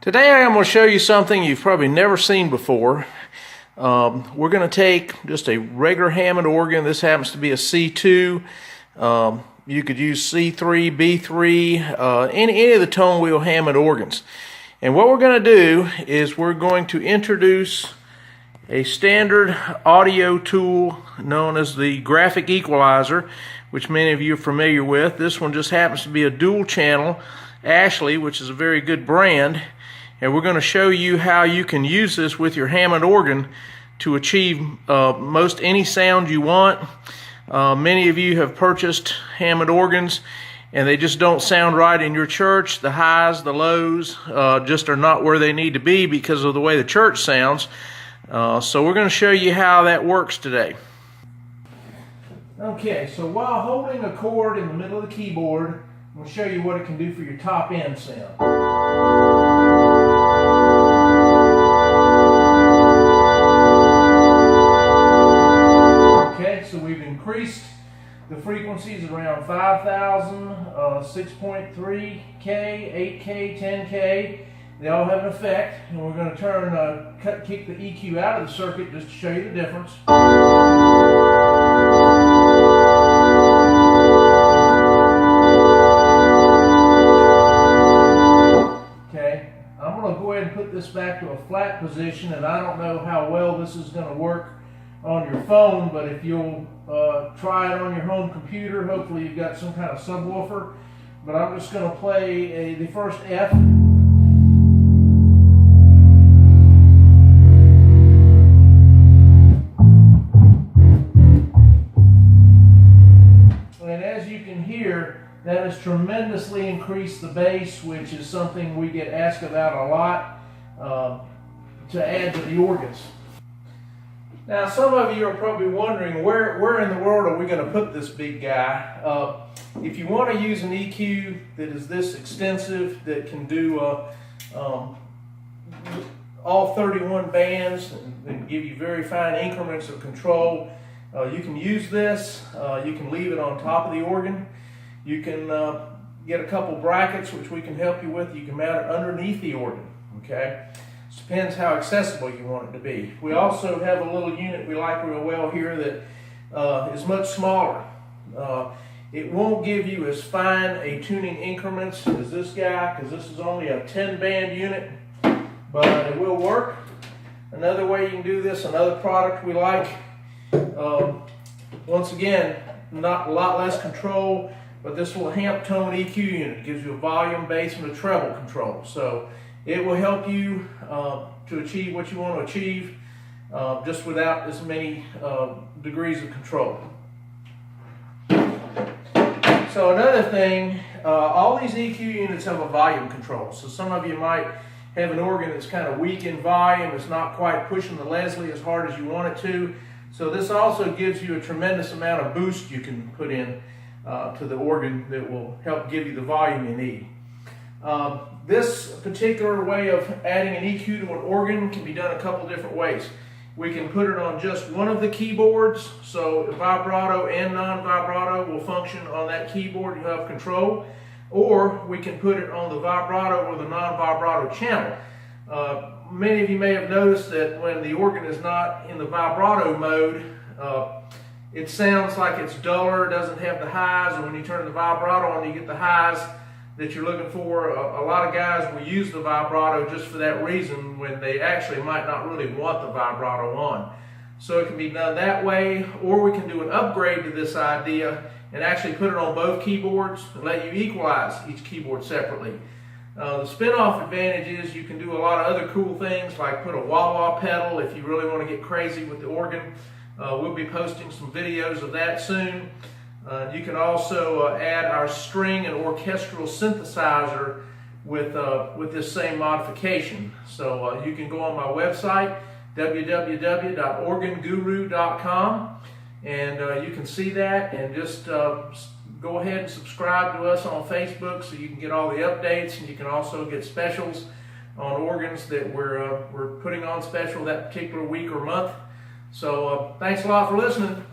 Today I'm going to show you something you've probably never seen before. We're going to take just a regular Hammond organ. This happens to be a C2. You could use C3, B3, any of the tone wheel Hammond organs. And what we're going to do is we're going to introduce a standard audio tool known as the graphic equalizer, which many of you are familiar with. This one just happens to be a dual channel Ashley, which is a very good brand. And we're going to show you how you can use this with your Hammond organ to achieve most any sound you want. Many of you have purchased Hammond organs and they just don't sound right in your church. The highs, the lows just are not where they need to be because of the way the church sounds. So we're going to show you how that works today. Okay, so while holding a chord in the middle of the keyboard, I'm going to show you what it can do for your top end sound. So we've increased the frequencies around 5,000, 6.3K, 8K, 10K. They all have an effect, and we're going to kick the EQ out of the circuit just to show you the difference. Okay, I'm going to go ahead and put this back to a flat position, and I don't know how well this is going to work on your phone, but if you'll try it on your home computer, hopefully you've got some kind of subwoofer. But I'm just going to play the first F. And as you can hear, that has tremendously increased the bass, which is something we get asked about a lot to add to the organs. Now, some of you are probably wondering where in the world are we going to put this big guy? If you want to use an EQ that is this extensive, that can do all 31 bands and give you very fine increments of control, you can use this. You can leave it on top of the organ. You can get a couple brackets, which we can help you with. You can mount it underneath the organ, okay? Depends how accessible you want it to be. We also have a little unit we like real well here that is much smaller. It won't give you as fine a tuning increments as this guy, because this is only a 10-band unit, but it will work. Another way you can do this, another product we like, once again, not a lot less control, but this little amp tone EQ unit. It gives you a volume, bass, and a treble control. So it will help you to achieve what you want to achieve just without as many degrees of control. So another thing, all these EQ units have a volume control. So some of you might have an organ that's kind of weak in volume. It's not quite pushing the Leslie as hard as you want it to. So this also gives you a tremendous amount of boost you can put in to the organ that will help give you the volume you need. This particular way of adding an EQ to an organ can be done a couple different ways. We can put it on just one of the keyboards, so vibrato and non-vibrato will function on that keyboard. You have control. Or we can put it on the vibrato or the non-vibrato channel. Many of you may have noticed that when the organ is not in the vibrato mode, it sounds like it's duller, doesn't have the highs, and when you turn the vibrato on, you get the highs that you're looking for. A lot of guys will use the vibrato just for that reason when they actually might not really want the vibrato on. So it can be done that way, or we can do an upgrade to this idea and actually put it on both keyboards and let you equalize each keyboard separately. The spin-off advantage is you can do a lot of other cool things, like put a wah-wah pedal if you really want to get crazy with the organ. We'll be posting some videos of that soon. You can also add our string and orchestral synthesizer with this same modification. So you can go on my website, www.organguru.com, and you can see that, and just go ahead and subscribe to us on Facebook so you can get all the updates, and you can also get specials on organs that we're putting on special that particular week or month. So thanks a lot for listening.